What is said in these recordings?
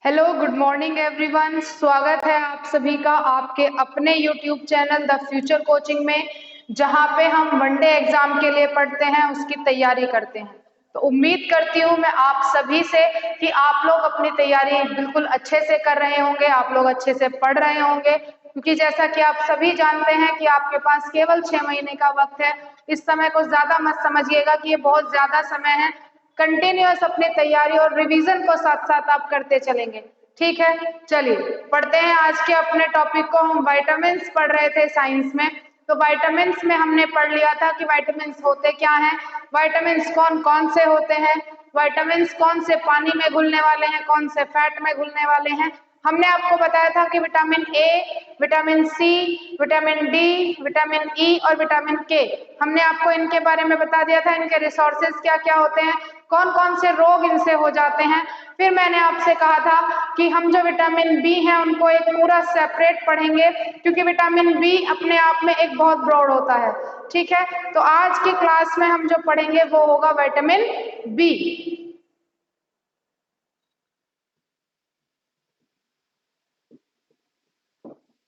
Hello, good morning everyone. स्वागत है आप सभी का आपके अपने YouTube channel the future coaching में, जहां पे हम वनडे एग्जाम के लिए पढ़ते हैं, उसकी तैयारी करते हैं। तो उम्मीद करती हूँ मैं आप सभी से कि आप लोग अपनी तैयारी बिल्कुल अच्छे से कर रहे होंगे, आप लोग अच्छे से पढ़ रहे होंगे, क्योंकि जैसा कि आप सभी जानते हैं कि आपके पास केवल 6 महीने का वक्त है। इस समय को ज्यादा मत समझिएगा कि ये बहुत ज्यादा समय है। कंटिन्यूअस अपनी तैयारी और रिवीजन को साथ साथ आप करते चलेंगे। ठीक है, चलिए पढ़ते हैं आज के अपने टॉपिक को। हम विटामिन्स पढ़ रहे थे साइंस में। तो विटामिन्स में हमने पढ़ लिया था कि विटामिन्स होते क्या हैं, विटामिन्स कौन कौन से होते हैं, विटामिन्स कौन से पानी में घुलने वाले हैं, कौन से फैट में घुलने वाले हैं। हमने आपको बताया था कि vitamin A, vitamin C, vitamin D, vitamin E और विटामिन के, हमने आपको इनके बारे में बता दिया था। इनके रिसोर्सेज क्या क्या होते हैं, कौन कौन से रोग इनसे हो जाते हैं। फिर मैंने आपसे कहा था कि हम जो विटामिन बी हैं उनको एक पूरा सेपरेट पढ़ेंगे, क्योंकि विटामिन बी अपने आप में एक बहुत ब्रॉड होता है। ठीक है, तो आज की क्लास में हम जो पढ़ेंगे वो होगा विटामिन बी।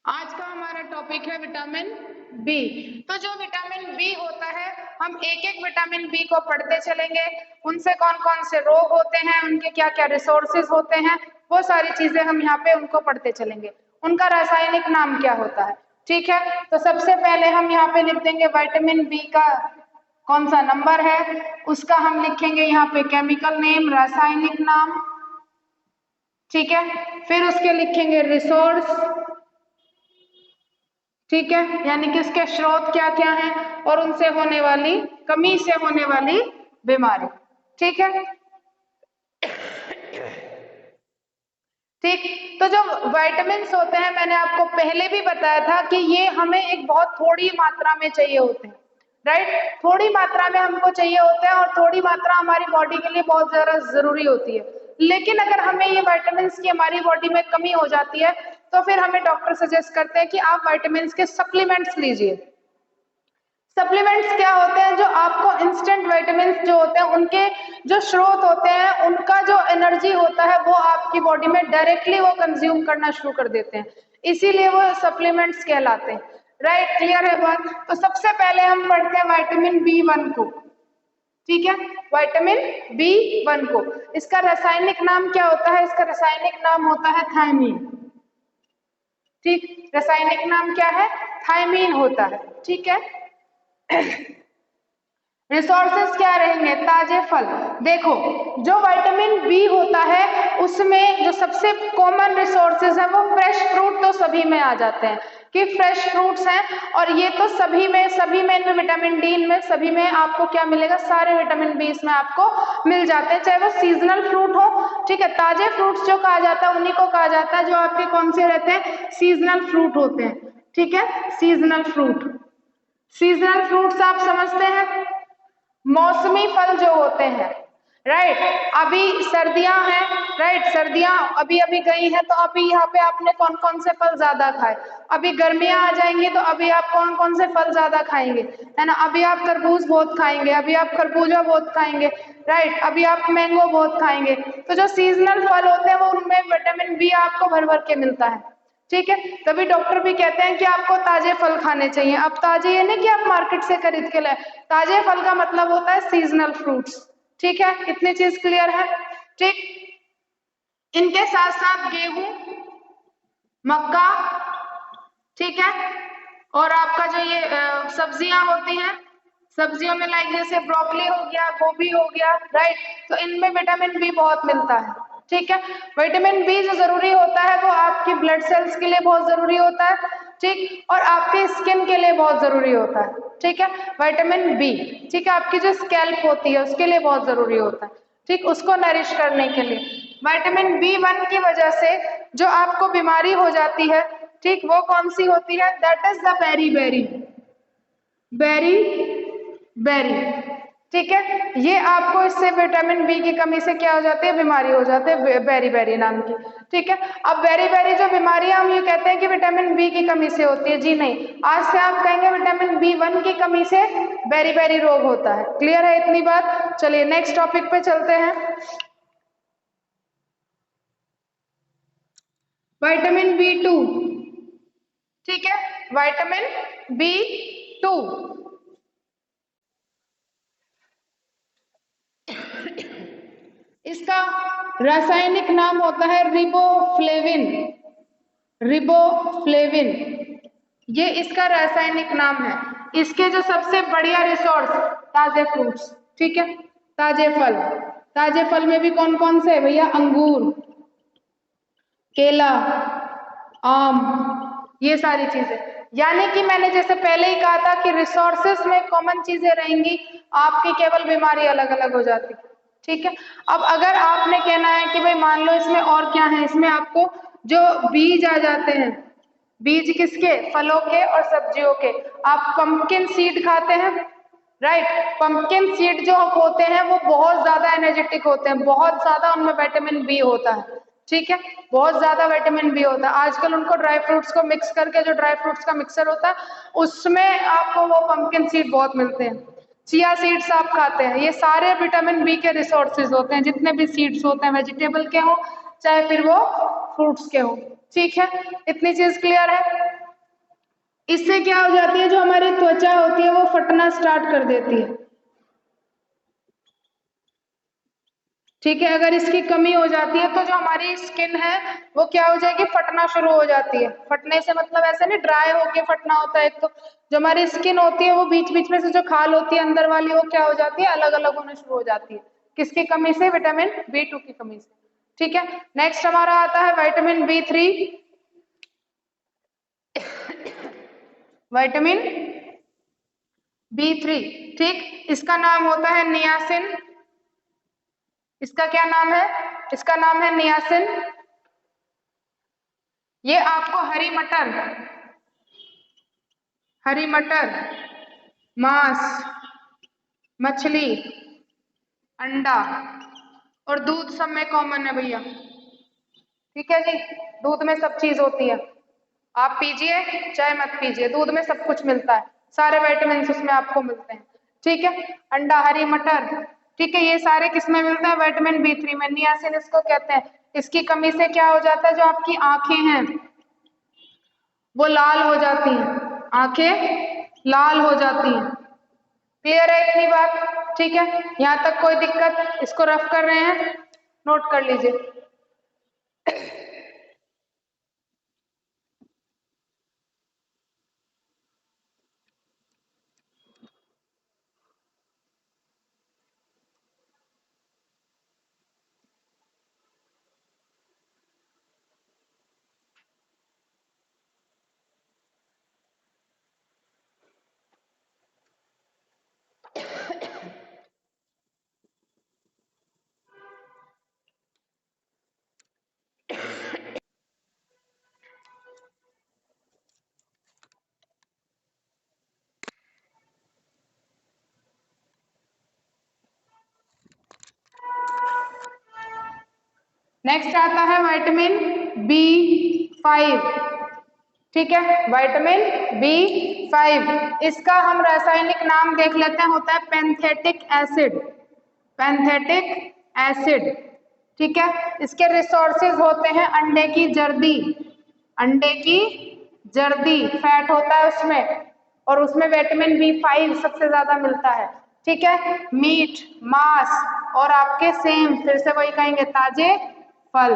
आज का हमारा टॉपिक है विटामिन बी। तो जो विटामिन बी होता है, हम एक एक विटामिन बी को पढ़ते चलेंगे। उनसे कौन कौन से रोग होते हैं, उनके क्या क्या रिसोर्सेज होते हैं, वो सारी चीजें हम यहाँ पे उनको पढ़ते चलेंगे। उनका रासायनिक नाम क्या होता है। ठीक है, तो सबसे पहले हम यहाँ पे लिख देंगे विटामिन बी का कौन सा नंबर है, उसका हम लिखेंगे यहाँ पे केमिकल नेम, रासायनिक नाम। ठीक है, फिर उसके लिखेंगे रिसोर्स। ठीक है, यानी कि उसके स्रोत क्या क्या हैं और उनसे होने वाली, कमी से होने वाली बीमारी। ठीक है, ठीक। तो जो विटामिन्स होते हैं, मैंने आपको पहले भी बताया था कि ये हमें एक बहुत थोड़ी मात्रा में चाहिए होते हैं। राइट, थोड़ी मात्रा में हमको चाहिए होते हैं और थोड़ी मात्रा हमारी बॉडी के लिए बहुत ज्यादा जरूरी होती है। लेकिन अगर हमें ये विटामिन्स की हमारी बॉडी में कमी हो जाती है, तो फिर हमें डॉक्टर सजेस्ट करते हैं कि आप विटामिन्स के सप्लीमेंट्स लीजिए। सप्लीमेंट्स क्या होते हैं, जो आपको इंस्टेंट विटामिन्स जो होते हैं उनके जो स्रोत होते हैं, उनका जो एनर्जी होता है वो आपकी बॉडी में डायरेक्टली वो कंज्यूम करना शुरू कर देते हैं, इसीलिए वो सप्लीमेंट्स कहलाते हैं। राइट, क्लियर है बात। तो सबसे पहले हम पढ़ते हैं विटामिन बी 1 को। ठीक है, विटामिन बी 1 को, इसका रासायनिक नाम क्या होता है, इसका रासायनिक नाम होता है थायमीन। ठीक, रासायनिक नाम क्या है, थायमीन होता है। ठीक है, रिसोर्सेस क्या रहेंगे, ताजे फल। देखो, जो विटामिन बी होता है उसमें जो सबसे कॉमन रिसोर्सेज है वो फ्रेश फ्रूट, तो सभी में आ जाते हैं कि फ्रेश फ्रूट्स हैं, और ये तो सभी में इनमें विटामिन डी, इनमें सभी में आपको क्या मिलेगा, सारे विटामिन बी इसमें आपको मिल जाते हैं, चाहे वो सीजनल फ्रूट हो। ठीक है, ताजे फ्रूट्स जो कहा जाता है उन्हीं को कहा जाता है जो आपके कौन से रहते हैं, सीजनल फ्रूट होते हैं। ठीक है, सीजनल फ्रूट, सीजनल फ्रूट्स आप समझते हैं, मौसमी फल जो होते हैं। राइट, अभी सर्दियां हैं, राइट, सर्दियां अभी अभी गई हैं, तो अभी यहाँ पे आपने कौन कौन से फल ज्यादा खाए। अभी गर्मियां आ जाएंगी तो अभी आप कौन कौन से फल ज्यादा खाएंगे, है ना। अभी आप तरबूज बहुत खाएंगे, अभी आप खरबूजा बहुत खाएंगे। राइट, अभी आप मैंगो बहुत खाएंगे। तो जो सीजनल फल होते हैं वो उनमें विटामिन बी आपको भर भर के मिलता है। ठीक है, तभी डॉक्टर भी कहते हैं कि आपको ताजे फल खाने चाहिए। अब ताजे ये नहीं कि आप मार्केट से खरीद के लाए, ताजे फल का मतलब होता है सीजनल फ्रूट्स। ठीक है, इतनी चीज क्लियर है। ठीक, इनके साथ साथ गेहूं, मक्का, ठीक है, और आपका जो ये सब्जियां होती हैं, सब्जियों में लाइक जैसे ब्रोकली हो गया, गोभी हो गया। राइट, तो इनमें विटामिन बी बहुत मिलता है। ठीक है, विटामिन बी जो जरूरी होता है वो आपकी ब्लड सेल्स के लिए बहुत जरूरी होता है। ठीक, और आपके स्किन के लिए बहुत जरूरी होता है। ठीक है, विटामिन बी, ठीक है, आपकी जो स्कैल्प होती है उसके लिए बहुत जरूरी होता है। ठीक, उसको नरिश करने के लिए विटामिन बी 1 की वजह से जो आपको बीमारी हो जाती है, ठीक, वो कौन सी होती है, that is the berry berry, berry berry. ठीक है, ये आपको इससे विटामिन बी की कमी से क्या हो जाती है, बीमारी हो जाती है बेरी बेरी नाम की। ठीक है, अब बेरी बेरी जो बीमारी हम ये कहते हैं कि विटामिन बी की कमी से होती है, जी नहीं, आज से आप कहेंगे विटामिन बी 1 की कमी से बेरी बेरी रोग होता है। क्लियर है इतनी बात। चलिए नेक्स्ट टॉपिक पे चलते हैं। विटामिन B2, ठीक है, विटामिन B2। इसका रासायनिक नाम होता है रिबोफ्लेविन, रिबोफ्लेविन, ये इसका रासायनिक नाम है। इसके जो सबसे बढ़िया रिसोर्स, ताजे फ्रूट्स, ठीक है, ताजे फल। ताजे फल में भी कौन कौन से भैया? अंगूर, केला, आम, ये सारी चीजें। यानी कि मैंने जैसे पहले ही कहा था कि रिसोर्सेस में कॉमन चीजें रहेंगी, आपकी केवल बीमारी अलग अलग हो जाती, ठीक है। अब अगर आपने कहना है कि भाई मान लो इसमें और क्या है, इसमें आपको जो बीज आ जाते हैं, बीज किसके? फलों के और सब्जियों के। आप पंपकिन सीड खाते हैं, राइट? पंपकिन सीड जो होते हैं वो बहुत ज्यादा एनर्जेटिक होते हैं, बहुत ज्यादा उनमें विटामिन बी होता है, ठीक है, बहुत ज्यादा विटामिन बी होता है। आजकल उनको ड्राई फ्रूट्स को मिक्स करके, जो ड्राई फ्रूट्स का मिक्सर होता है उसमें आपको वो पंपकिन सीड बहुत मिलते हैं। चिया सीड्स आप खाते हैं, ये सारे विटामिन बी के रिसोर्सेज होते हैं, जितने भी सीड्स होते हैं, वेजिटेबल के हो चाहे फिर वो फ्रूट्स के हो, ठीक है। इतनी चीज क्लियर है? इससे क्या हो जाती है, जो हमारी त्वचा होती है वो फटना स्टार्ट कर देती है, ठीक है। अगर इसकी कमी हो जाती है तो जो हमारी स्किन है वो क्या हो जाएगी? फटना शुरू हो जाती है। फटने से मतलब ऐसे नहीं ड्राई होके फटना होता है, एक तो जो हमारी स्किन होती है वो बीच बीच में से जो खाल होती है अंदर वाली, वो क्या हो जाती है? अलग अलग होने शुरू हो जाती है। किसकी कमी से? विटामिन B2 की कमी से, ठीक है। नेक्स्ट हमारा आता है विटामिन B3, विटामिन B3, ठीक। इसका नाम होता है नियासिन। इसका क्या नाम है? इसका नाम है नियासिन। ये आपको हरी मटर, हरी मटर, मांस, मछली, अंडा और दूध सब में कॉमन है भैया, ठीक है जी। दूध में सब चीज होती है, आप पीजिए चाहे मत पीजिए, दूध में सब कुछ मिलता है, सारे विटामिन उसमें आपको मिलते हैं, ठीक है। अंडा, हरी मटर, ठीक है, ये सारे किसमें मिलता है? विटामिन B3 में। नियासिन इसको कहते हैं। इसकी कमी से क्या हो जाता है? जो आपकी आंखें हैं वो लाल हो जाती हैं, आंखें लाल हो जाती हैं। क्लियर है इतनी बात? ठीक है, यहाँ तक कोई दिक्कत? इसको रफ कर रहे हैं, नोट कर लीजिए। नेक्स्ट आता है विटामिन B5, ठीक है, विटामिन B5। इसका हम रासायनिक नाम देख लेते हैं, होता है पेंथेटिक एसिड, पेंथेटिक एसिड, ठीक है। इसके रिसोर्सेज होते हैं अंडे की जर्दी, अंडे की जर्दी फैट होता है उसमें, और उसमें विटामिन B5 सबसे ज्यादा मिलता है, ठीक है। मीट, मांस और आपके सेम, फिर से वही कहेंगे, ताजे फल,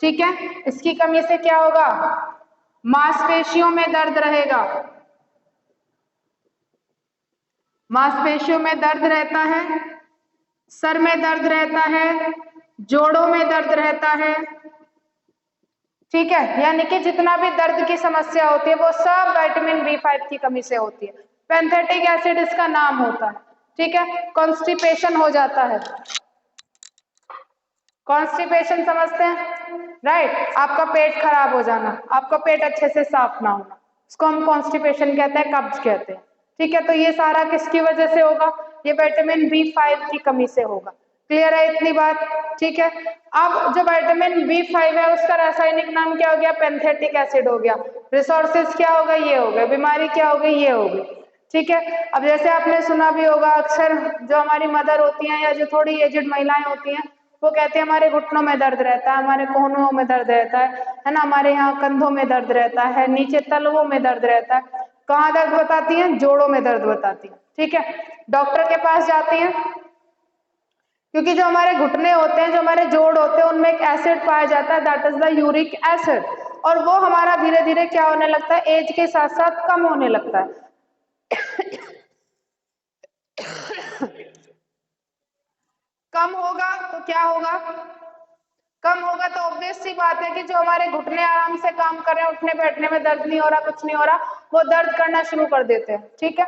ठीक है। इसकी कमी से क्या होगा? मांसपेशियों में दर्द रहेगा, मांसपेशियों में दर्द रहता है, सर में दर्द रहता है, जोड़ों में दर्द रहता है, ठीक है। यानी कि जितना भी दर्द की समस्या होती है वो सब विटामिन B5 की कमी से होती है। पेंथेटिक एसिड इसका नाम होता है, ठीक है। कॉन्स्टिपेशन हो जाता है, कॉन्स्टिपेशन समझते हैं, राइट? आपका पेट खराब हो जाना, आपका पेट अच्छे से साफ ना होना, इसको हम कॉन्स्टिपेशन कहते हैं, कब्ज कहते हैं, ठीक है। तो ये सारा किसकी वजह से होगा? ये विटामिन B5 की कमी से होगा। क्लियर है इतनी बात? ठीक है। अब जो विटामिन B5 है उसका रासायनिक नाम क्या हो गया? पेंथेटिक एसिड हो गया। रिसोर्सेज क्या हो गए? ये हो गए। बीमारी क्या हो गई? ये हो गई, ठीक है। अब जैसे आपने सुना भी होगा, अक्सर जो हमारी मदर होती हैं या जो थोड़ी एजेड महिलाएं होती हैं वो कहते हैं हमारे घुटनों में दर्द रहता है, हमारे कोहनों में दर्द रहता है ना, हमारे यहाँ कंधों में दर्द रहता है, नीचे तलवों में दर्द रहता है। कहाँ दर्द बताती हैं? जोड़ों में दर्द बताती है। ठीक है, डॉक्टर के पास जाती हैं क्योंकि जो हमारे घुटने होते हैं, जो हमारे जोड़ होते हैं, उनमें एक एसिड पाया जाता है, that is the uric acid, और वो हमारा धीरे धीरे क्या होने लगता है? एज के साथ साथ कम होने लगता है। कम होगा तो क्या होगा? कम होगा तो ऑब्वियस सी बात है कि जो हमारे घुटने आराम से काम कर रहे हैं, उठने बैठने में दर्द नहीं हो रहा, कुछ नहीं हो रहा, वो दर्द करना शुरू कर देते हैं। ठीक है,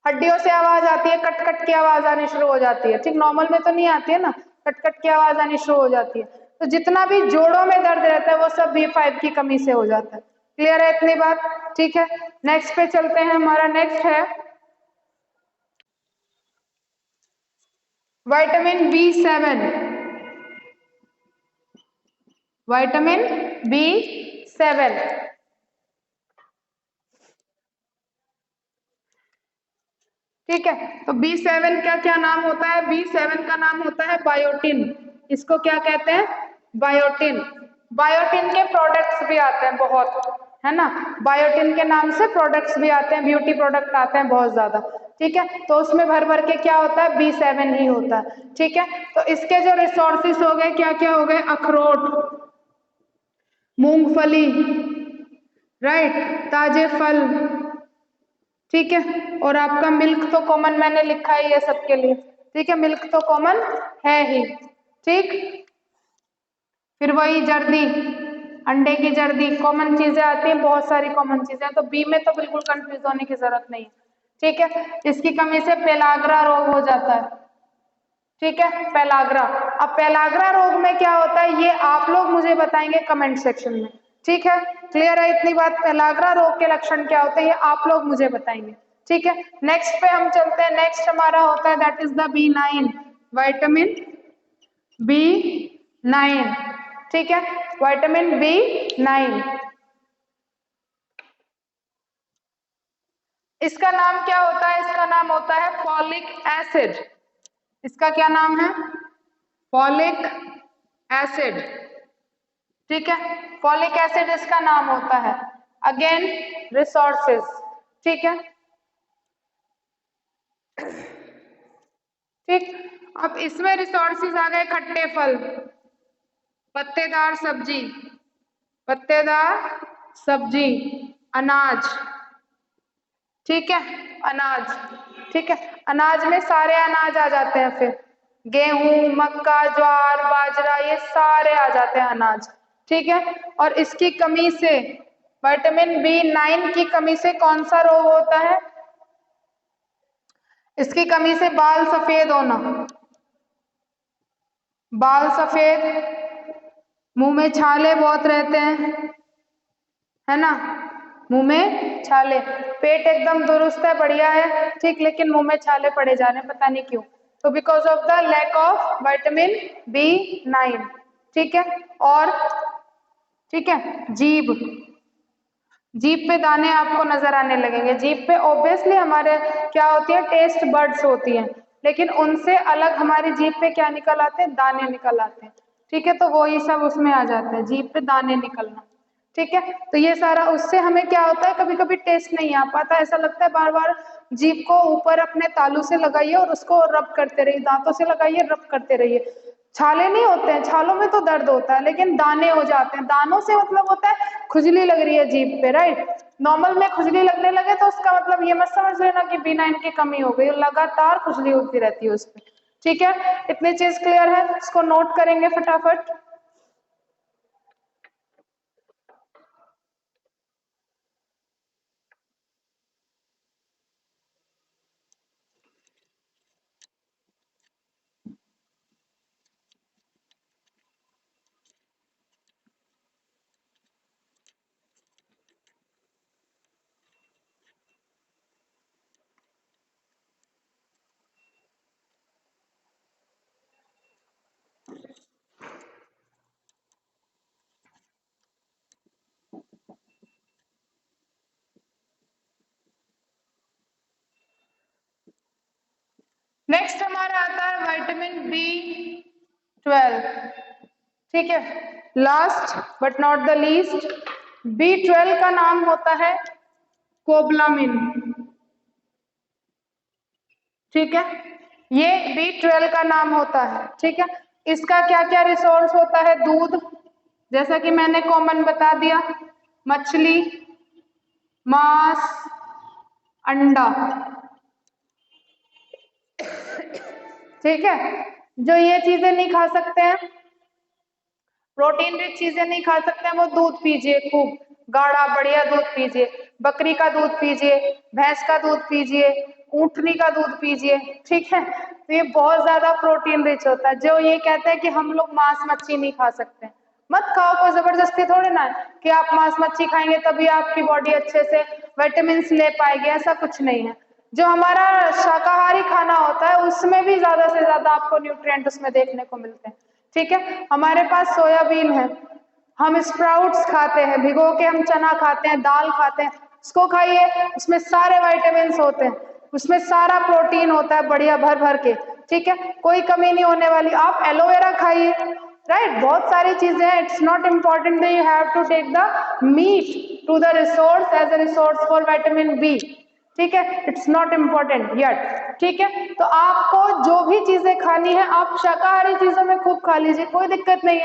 हड्डियों से आवाज आती है, कट कट की आवाज आनी शुरू हो जाती है। ठीक, नॉर्मल में तो नहीं आती है ना, कट कट की आवाज आनी शुरू हो जाती है। तो जितना भी जोड़ों में दर्द रहता है वो सब B5 की कमी से हो जाता है। क्लियर है इतनी बात? ठीक है, नेक्स्ट पे चलते हैं। हमारा नेक्स्ट है विटामिन B7। विटामिन B7, ठीक है। तो B7 का क्या नाम होता है? B7 का नाम होता है बायोटिन। इसको क्या कहते हैं? बायोटिन। बायोटिन के प्रोडक्ट्स भी आते हैं बहुत, है ना, बायोटिन के नाम से प्रोडक्ट्स भी आते हैं, ब्यूटी प्रोडक्ट आते हैं बहुत ज्यादा। ठीक है, तो उसमें भर भर के क्या होता है? B7 ही होता है। ठीक है, तो इसके जो रिसोर्सेस हो गए, क्या क्या हो गए? अखरोट, मूंगफली, राइट, ताजे फल, ठीक है, और आपका मिल्क तो कॉमन मैंने लिखा ही है सबके लिए। ठीक है, मिल्क तो कॉमन है ही। ठीक, फिर वही जर्दी, अंडे की जर्दी, कॉमन चीजें आती हैं, बहुत सारी कॉमन चीजें। तो बी में तो बिल्कुल कंफ्यूज होने की जरूरत नहीं है। ठीक है, इसकी कमी से पेलाग्रा रोग हो जाता है। ठीक है, पेलाग्रा। अब पेलाग्रा रोग में क्या होता है, ये आप लोग मुझे बताएंगे कमेंट सेक्शन में। ठीक है, क्लियर है इतनी बात? पेलाग्रा रोग के लक्षण क्या होते हैं ये आप लोग मुझे बताएंगे। ठीक है, नेक्स्ट पे हम चलते हैं। नेक्स्ट हमारा होता है that is the B9, vitamin B9। ठीक है, विटामिन B9, इसका नाम क्या होता है? इसका नाम होता है फॉलिक एसिड। इसका क्या नाम है? Folic acid. ठीक है, फॉलिक एसिड इसका नाम होता है। अगेन रिसोर्सेज, ठीक है। ठीक, अब इसमें रिसोर्सेज आ गए खट्टे फल, पत्तेदार सब्जी, पत्तेदार सब्जी, अनाज, ठीक है, अनाज, ठीक है, अनाज में सारे अनाज आ जाते हैं, फिर गेहूं, मक्का, ज्वार, बाजरा, ये सारे आ जाते हैं अनाज। ठीक है, और इसकी कमी से, विटामिन B9 की कमी से कौन सा रोग होता है? इसकी कमी से बाल सफेद होना, बाल सफेद, मुंह में छाले बहुत रहते हैं, है ना, मुंह में छाले, पेट एकदम दुरुस्त है, बढ़िया है, ठीक, लेकिन मुंह में छाले पड़े जा रहे हैं, पता नहीं क्यों। तो because of the lack of vitamin B9। ठीक है, और ठीक है, जीभ, जीभ पे दाने आपको नजर आने लगेंगे। जीभ पे ऑब्वियसली हमारे क्या होती है? टेस्ट बर्ड्स होती हैं, लेकिन उनसे अलग हमारी जीभ पे क्या निकल आते हैं? दाने निकल आते हैं। ठीक है, तो वो ये सब उसमें आ जाते हैं, जीभ पे दाने निकलना। ठीक है, तो ये सारा उससे हमें क्या होता है? कभी कभी टेस्ट नहीं आ पाता, ऐसा लगता है बार बार जीभ को ऊपर अपने तालू से लगाइए और उसको रब करते रहिए, दांतों से लगाइए, रब करते रहिए। छाले नहीं होते हैं, छालों में तो दर्द होता है, लेकिन दाने हो जाते हैं। दानों से मतलब होता है खुजली लग रही है जीभ पे, राइट। नॉर्मल में खुजली लगने लगे तो उसका मतलब ये मत समझ लेना कि B9 की कमी हो गई, लगातार खुजली होती रहती है उस पर। ठीक है, इतनी चीज क्लियर है, इसको नोट करेंगे फटाफट। नेक्स्ट हमारा आता है विटामिन B B12, ठीक है। Last but not the least, B12 का नाम होता है कोबलामिन, ठीक है। ये B12 का नाम होता है, ठीक है। इसका क्या क्या रिसोर्स होता है? दूध, जैसा कि मैंने कॉमन बता दिया, मछली, मांस, अंडा, ठीक है। जो ये चीजें नहीं खा सकते हैं, प्रोटीन रिच चीजें नहीं खा सकते हैं, वो दूध पीजिए, खूब गाढ़ा बढ़िया दूध पीजिए, बकरी का दूध पीजिए, भैंस का दूध पीजिए, ऊँटनी का दूध पीजिए, ठीक है। तो ये बहुत ज्यादा प्रोटीन रिच होता है। जो ये कहते हैं कि हम लोग मांस मच्छी नहीं खा सकते, मत खाओ, कोई जबरदस्ती थोड़ी ना है कि आप मांस मच्छी खाएंगे तभी आपकी बॉडी अच्छे से विटामिन ले पाएगी, ऐसा कुछ नहीं है। जो हमारा शाकाहारी खाना होता है उसमें भी ज्यादा से ज्यादा आपको न्यूट्रिएंट उसमें देखने को मिलते हैं, ठीक है। हमारे पास सोयाबीन है, हम स्प्राउट्स खाते हैं, भिगो के हम चना खाते हैं, दाल खाते हैं, उसको खाइए, उसमें सारे विटामिन होते हैं, उसमें सारा प्रोटीन होता है बढ़िया भर भर के, ठीक है, कोई कमी नहीं होने वाली। आप एलोवेरा खाइए, राइट, बहुत सारी चीजें हैं। It's not important that you have to take the meat to the resource as a resource for vitamin B, ठीक है, इट्स नॉट इम्पॉर्टेंट यट, ठीक है। तो आपको जो भी चीजें खानी है आप शाकाहारी चीजों में खूब खा लीजिए, कोई दिक्कत नहीं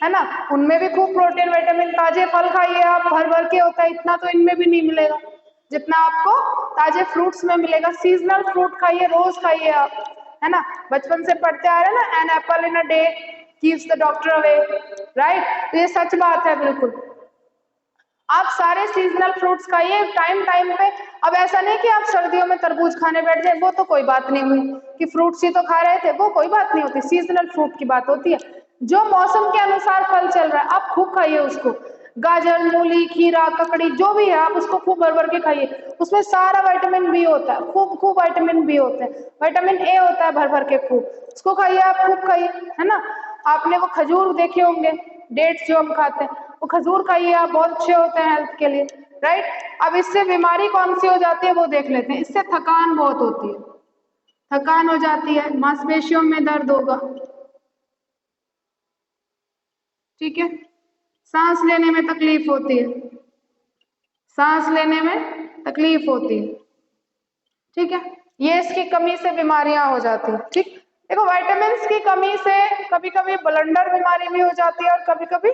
है ना। उनमें भी खूब प्रोटीन विटामिन, ताजे फल खाइए आप, भर भर के होता है, इतना तो इनमें भी नहीं मिलेगा जितना आपको ताजे फ्रूट्स में मिलेगा। सीजनल फ्रूट खाइए, रोज खाइए आप, है ना। बचपन से पढ़ते आ रहे हैं ना, an apple in a day keeps the doctor away, right. तो ये सच बात है बिल्कुल। आप सारे सीजनल फ्रूट्स खाइए टाइम टाइम पे। अब ऐसा नहीं कि आप सर्दियों में तरबूज खाने बैठ जाए, वो तो कोई बात नहीं हुई कि फ्रूट्स ही तो खा रहे थे, वो कोई बात नहीं होती। सीजनल फ्रूट की बात होती है, जो मौसम के अनुसार फल चल रहा है आप खूब खाइए उसको। गाजर, मूली, खीरा, ककड़ी जो भी है आप उसको खूब भर भर के खाइए, उसमें सारा विटामिन बी होता है, खूब खूब विटामिन बी होते हैं, विटामिन ए होता है भर भर के, खूब उसको खाइए आप, खूब खाइए, है ना। आपने वो खजूर देखे होंगे, डेट्स जो हम खाते हैं, वो खजूर खाइए आप, बहुत अच्छे होते हैं हेल्थ के लिए, राइट। अब इससे बीमारी कौन सी हो जाती है वो देख लेते हैं। इससे थकान बहुत होती है, थकान हो जाती है, मांसपेशियों में दर्द होगा, ठीक है, सांस लेने में तकलीफ होती है, सांस लेने में तकलीफ होती है, ठीक है। ये इसकी कमी से बीमारियां हो जाती है, ठीक। देखो विटामिन की कमी से कभी कभी ब्लंडर बीमारी भी हो जाती है और कभी कभी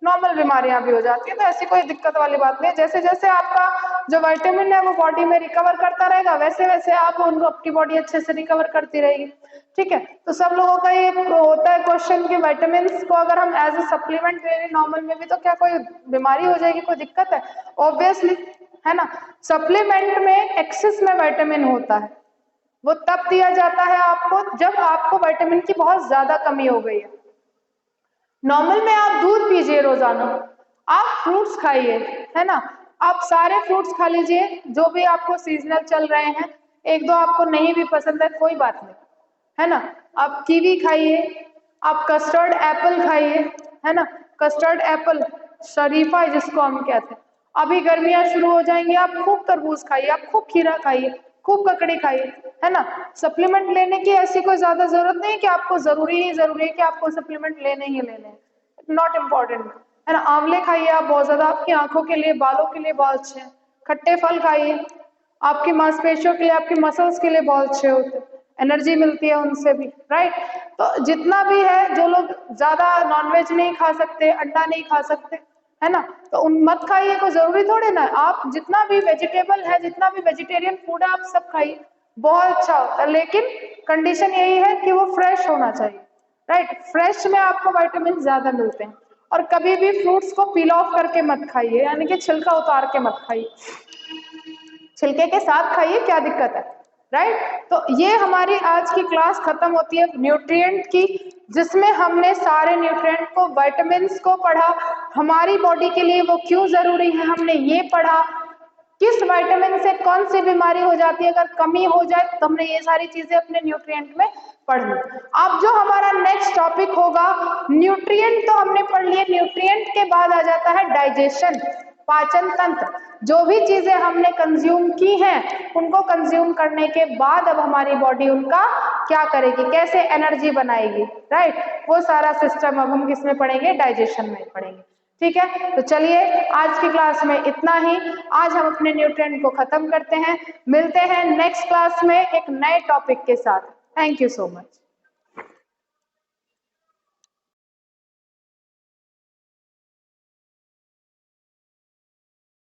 नॉर्मल बीमारियां भी हो जाती है, तो ऐसी कोई दिक्कत वाली बात नहीं है। जैसे जैसे आपका जो विटामिन है वो बॉडी में रिकवर करता रहेगा, वैसे वैसे आप उनको आपकी बॉडी अच्छे से रिकवर करती रहेगी, ठीक है। तो सब लोगों का ये होता है क्वेश्चन कि विटामिन को अगर हम एज ए सप्लीमेंट ले रहे नॉर्मल में भी तो क्या कोई बीमारी हो जाएगी, कोई दिक्कत है? ऑब्वियसली, है ना। सप्लीमेंट में एक्सेस में विटामिन होता है, वो तब दिया जाता है आपको जब आपको विटामिन की बहुत ज्यादा कमी हो गई है। नॉर्मल में आप दूध पीजिए रोजाना, आप फ्रूट्स खाइए, है ना, आप सारे फ्रूट्स खा लीजिए जो भी आपको सीजनल चल रहे हैं। एक दो आपको नहीं भी पसंद है कोई बात नहीं, है ना। आप कीवी खाइए, आप कस्टर्ड एप्पल खाइए, है ना, कस्टर्ड एप्पल शरीफा जिसको हम कहते हैं। अभी गर्मियां शुरू हो जाएंगी, आप खूब तरबूज खाइए, आप खूब खीरा खाइए, खूब ककड़ी खाइए, है ना। सप्लीमेंट लेने की ऐसी कोई ज्यादा जरूरत नहीं है कि आपको जरूरी है कि आपको सप्लीमेंट लेने ही लेने हैं, नॉट इम्पॉर्टेंट, है ना। आंवले खाइए आप बहुत ज्यादा, आपकी आंखों के लिए, बालों के लिए बहुत अच्छे हैं। खट्टे फल खाइए, आपकी मांसपेशियों के लिए, आपकी मसल्स के लिए बहुत अच्छे होते हैं, एनर्जी मिलती है उनसे भी, राइट। तो जितना भी है, जो लोग ज्यादा नॉनवेज नहीं खा सकते, अंडा नहीं खा सकते, है ना, तो उन मत खाइए, कोई जरूरी थोड़े ना। आप जितना भी वेजिटेबल है, जितना भी वेजिटेरियन फूड है आप सब खाइए, बहुत अच्छा होता है, लेकिन कंडीशन यही है कि वो फ्रेश होना चाहिए, राइट। फ्रेश में आपको विटामिन ज्यादा मिलते हैं। और कभी भी फ्रूट्स को पील ऑफ करके मत खाइए, यानी कि छिलका उतार के मत खाइए, छिलके के साथ खाइए, क्या दिक्कत है, राइट। तो ये हमारी आज की क्लास खत्म होती है न्यूट्रिएंट की, जिसमें हमने सारे न्यूट्रिएंट को, विटामिन्स को पढ़ा, हमारी बॉडी के लिए वो क्यों जरूरी है हमने ये पढ़ा, किस विटामिन से कौन सी बीमारी हो जाती है, अगर कमी हो जाए तो हमने ये सारी चीजें अपने न्यूट्रिएंट में पढ़ ली। अब जो हमारा नेक्स्ट टॉपिक होगा, न्यूट्रिएंट तो हमने पढ़ लिए, न्यूट्रिएंट के बाद आ जाता है डाइजेशन। पाचन तंत्र, जो भी चीजें हमने कंज्यूम की हैं उनको कंज्यूम करने के बाद अब हमारी बॉडी उनका क्या करेगी, कैसे एनर्जी बनाएगी, राइट। वो सारा सिस्टम अब हम किसमें पढ़ेंगे, डाइजेशन में पढ़ेंगे। ठीक है, तो चलिए आज की क्लास में इतना ही। आज हम अपने न्यूट्रिएंट को खत्म करते हैं, मिलते हैं नेक्स्ट क्लास में एक नए टॉपिक के साथ। Thank you so much.